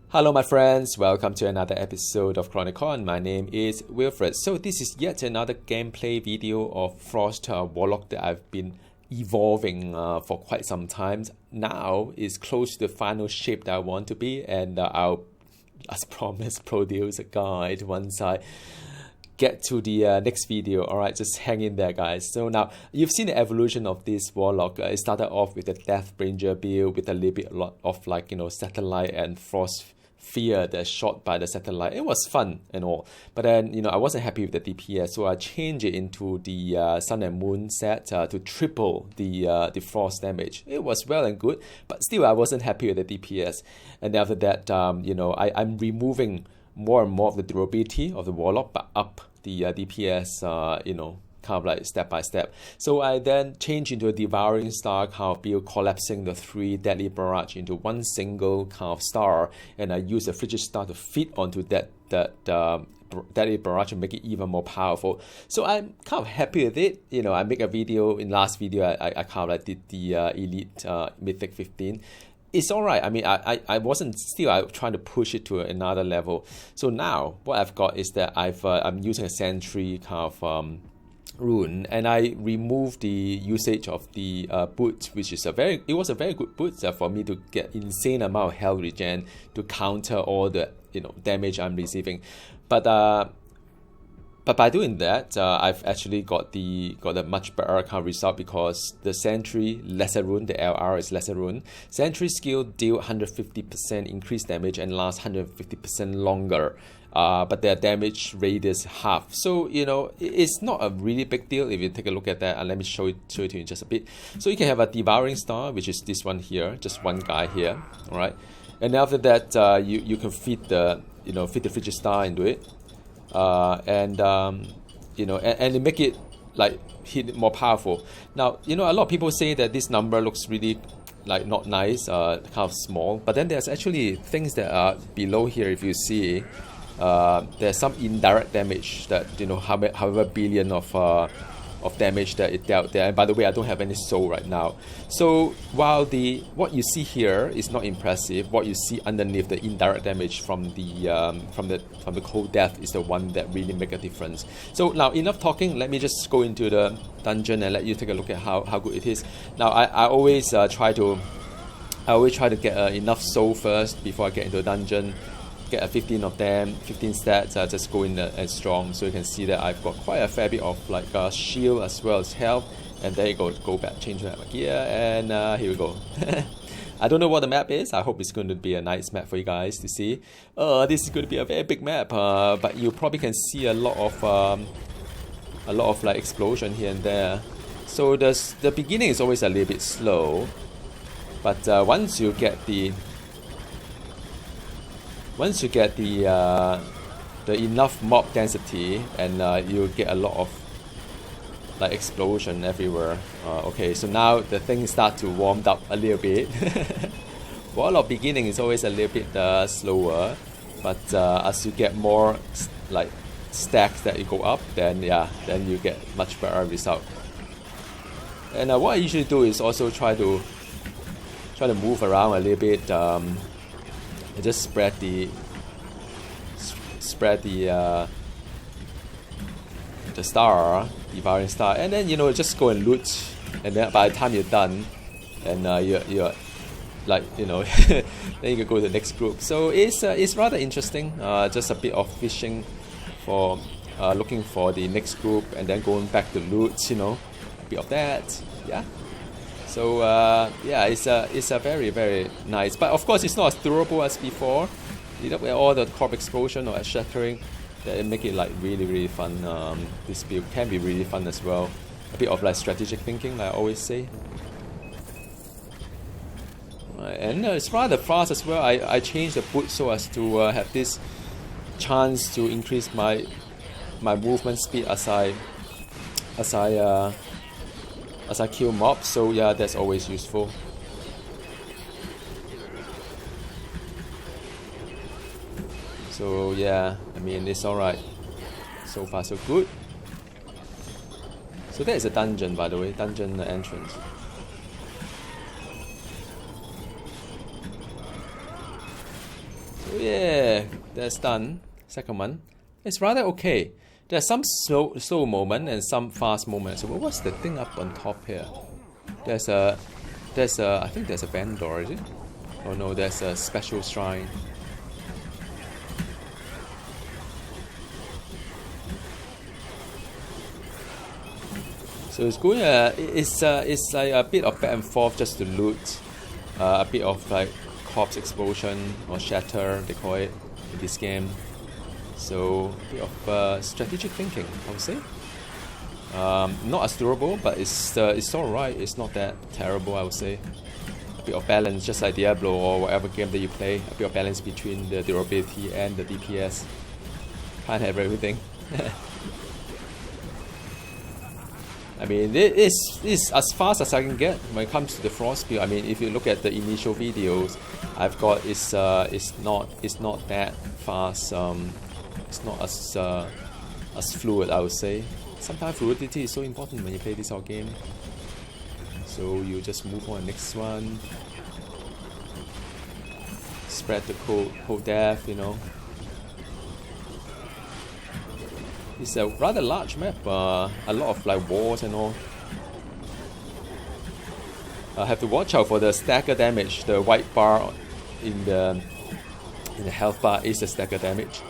Hello my friends, welcome to another episode of Chronicon. My name is Wilfred. So this is yet another gameplay video of Frost Warlock that I've been evolving for quite some time. Now is close to the final shape that I want to be, and I'll, as promised, produce a guide once I get to the next video. Alright, just hang in there guys. So now you've seen the evolution of this Warlock. It started off with the Deathbringer build with a little bit of satellite and frost fear that's shot by the satellite. It was fun and all, but then I wasn't happy with the DPS, so I changed it into the Sun and Moon set to triple the frost damage. It was well and good, but still I wasn't happy with the DPS. And then after that, I'm removing more and more of the durability of the Warlock, but up the DPS, kind of like step by step. So I then changed into a Devouring Star kind of build, collapsing the 3 Deadly Barrage into one single kind of star, and I use the Frigid Star to feed onto that Deadly Barrage and make it even more powerful. So I'm kind of happy with it. I make a video, in last video I kind of like did the Elite Mythic 15. It's alright. I mean, I wasn't still trying to push it to another level. So now what I've got is that I'm using a Sentry kind of rune, and I removed the usage of the boot, which is it was a very good boot for me to get insane amount of health regen to counter all the damage I'm receiving. But by doing that, I've actually got a much better kind of result, because the Sentry lesser rune, the LR is lesser rune. Sentry skill deal 150% increased damage and lasts 150% longer. But their damage radius half. So it's not a really big deal if you take a look at that. And let me show it to you in just a bit. So you can have a Devouring Star, which is this one here, just one guy here. All right, and after that, you can feed the Frigid Star into it. And it make it like hit more powerful. Now a lot of people say that this number looks really like not nice, kind of small, but then there's actually things that are below here. If you see, there's some indirect damage that however billion of damage that it dealt there. And by the way, I don't have any soul right now. So while what you see here is not impressive, what you see underneath, the indirect damage from the cold death, is the one that really make a difference. So now enough talking. Let me just go into the dungeon and let you take a look at how good it is. Now I always try to get enough soul first before I get into the dungeon. Get 15 of them, 15 stats, just go in and strong. So you can see that I've got quite a fair bit of shield as well as health. And there you go back, change my gear, and here we go. I don't know what the map is. I hope it's going to be a nice map for you guys to see. This is going to be a very big map, but you probably can see a lot of like explosion here and there. So the beginning is always a little bit slow, but once you get the enough mob density, and you get a lot of like explosion everywhere. Okay, so now the things start to warm up a little bit. Warlock beginning is always a little bit slower, but as you get more like stacks that you go up, then you get much better result. And what I usually do is also try to move around a little bit. I just spread the star, Devouring Star, and then just go and loot, and then by the time you're done, and you're like then you can go to the next group. So it's rather interesting. Just a bit of fishing for looking for the next group, and then going back to loot. A bit of that, yeah. So it's a very, very nice, but of course it's not as durable as before. With all the corp explosion or shattering, that make it like really, really fun. This build can be really fun as well. A bit of like strategic thinking, like I always say. Right, and it's rather fast as well. I changed the boot so as to have this chance to increase my movement speed as I kill mobs. So yeah, that's always useful. So yeah, I mean, it's alright. So far so good. So that is a dungeon, by the way, dungeon entrance. So yeah, that's done. Second one. It's rather okay. There's some slow moment and some fast moments. So what's the thing up on top here? I think there's a vendor, is it? Oh no, there's a special shrine. So it's going. It's like a bit of back and forth just to loot. A bit of like corpse explosion or shatter, they call it in this game. So a bit of strategic thinking, I would say. Not as durable, but it's alright. It's not that terrible, I would say. A bit of balance, just like Diablo or whatever game that you play. A bit of balance between the durability and the DPS. Can't have everything. I mean, it's as fast as I can get when it comes to the frost build. I mean, if you look at the initial videos I've got, it's not that fast. It's not as fluid, I would say. Sometimes fluidity is so important when you play this old game. So you just move on to the next one. Spread the cold death, you know. It's a rather large map, a lot of like walls and all. I have to watch out for the stagger damage. The white bar in the health bar is the stagger damage.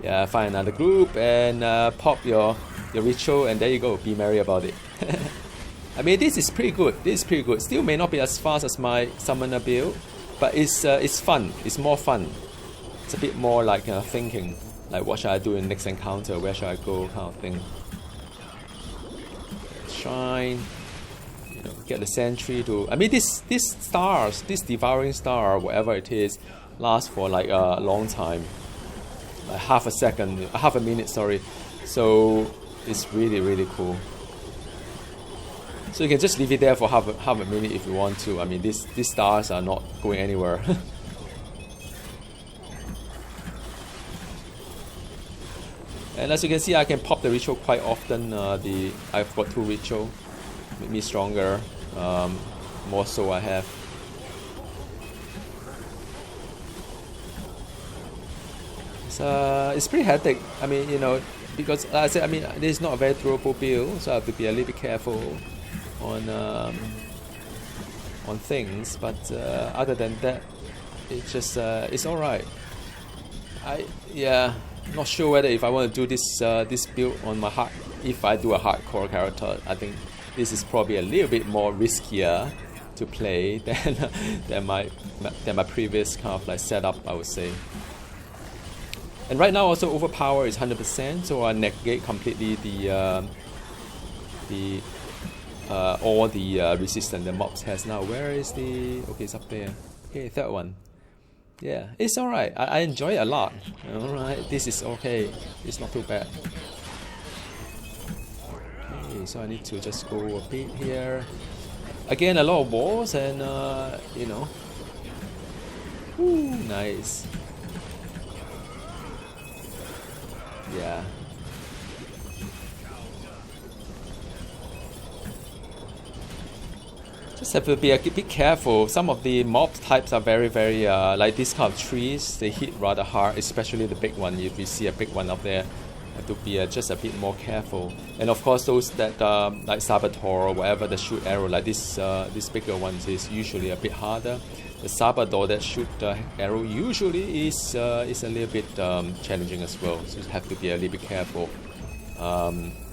Yeah, find another group and pop your ritual, and there you go. Be merry about it. I mean, this is pretty good. This is pretty good. Still may not be as fast as my summoner build, but it's fun. It's more fun. It's a bit more like thinking, like what should I do in next encounter? Where should I go? Kind of thing. Shrine. You know, get the sentry to. I mean, this stars, this devouring star, whatever it is, lasts for like a long time. Like half a minute, sorry. So it's really cool. So you can just leave it there for half a minute if you want to. I mean, these stars are not going anywhere. And as you can see, I can pop the ritual quite often. I've got 2 ritual, make me stronger. More so I have. It's pretty hectic. I mean, you know, because like I said, I mean, this is not a very durable build, so I have to be a little bit careful on things. But other than that, it's just it's all right. Not sure whether if I want to do this build on my if I do a hardcore character, I think this is probably a little bit more riskier to play than my previous kind of like setup, I would say. And right now also overpower is 100%, so I negate completely all the resistance the mobs has now. Where is the... Okay, it's up there. Okay, third one. Yeah, it's alright. I enjoy it a lot. Alright, this is okay. It's not too bad. Okay, so I need to just go a bit here. Again, a lot of walls and you know. Ooh, nice. Yeah. Just have to be a bit careful. Some of the mob types are very like these kind of trees. They hit rather hard, especially the big one. If you see a big one up there, have to be just a bit more careful. And of course, those that like Saboteur or whatever that shoot arrow, like this bigger ones is usually a bit harder. The Saboteur that shoot arrow usually is a little bit challenging as well. So you have to be a little bit careful.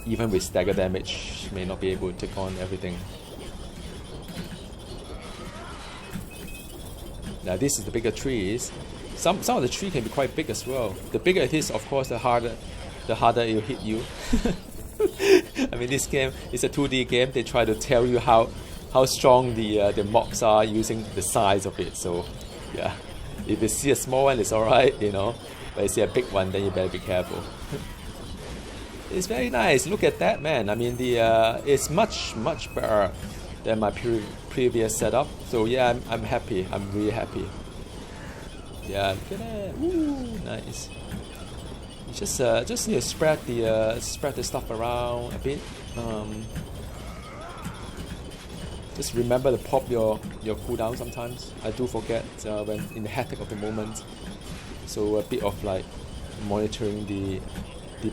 Even with stagger damage, you may not be able to take on everything. Now this is the bigger trees. Some of the tree can be quite big as well. The bigger it is, of course, the harder it'll hit you. I mean, this game is a 2D game. They try to tell you how strong the mobs are using the size of it. So yeah, if you see a small one, it's alright, you know. But if you see a big one, then you better be careful. It's very nice. Look at that, man. I mean, it's much better than my previous setup. So yeah, I'm happy. I'm really happy. Yeah, look at that. Ooh, nice. You just need to spread the stuff around a bit. Just remember to pop your cooldown sometimes. I do forget when in the hectic of the moment. So a bit of like monitoring the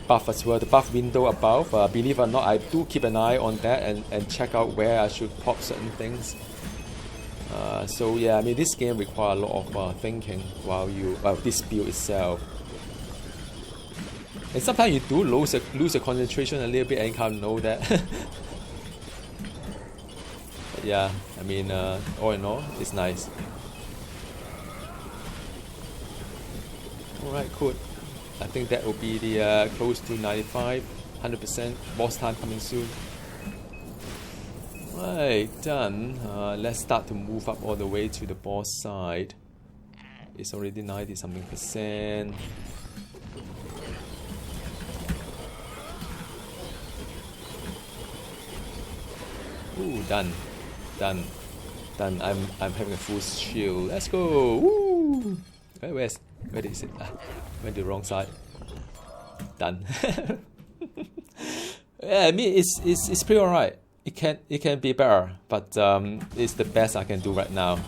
buff as well, the buff window above. Believe it or not, I do keep an eye on that and check out where I should pop certain things. So yeah, I mean this game requires a lot of thinking while this build itself. And sometimes you do lose your concentration a little bit and you can't know that. But yeah, I mean all in all, it's nice. Alright, cool. I think that will be the close to 95, 100% boss time coming soon. Right, done. Let's start to move up all the way to the boss side. It's already 90 something percent. Ooh, done. I'm having a full shield. Let's go. Woo! Where is it? Went the wrong side. Done. Yeah, I mean it's pretty alright. It can be better, but it's the best I can do right now.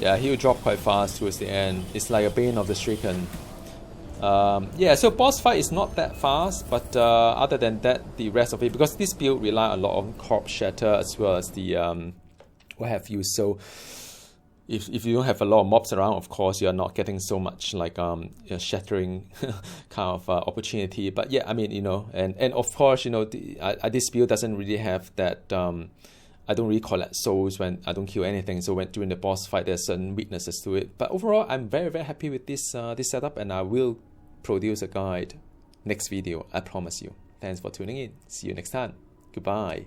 Yeah, he'll drop quite fast towards the end. It's like a Bane of the Stricken. Yeah, so boss fight is not that fast, but other than that, the rest of it, because this build rely a lot on Corpse Shatter as well as the what have you. So if you don't have a lot of mobs around, of course you're not getting so much like shattering kind of opportunity. But yeah, I mean, you know, and of course, you know, this build doesn't really have that. I don't really collect souls when I don't kill anything. So when during the boss fight, there's certain weaknesses to it. But overall, I'm very, very happy with this this setup, and I will produce a guide next video. I promise you. Thanks for tuning in. See you next time. Goodbye.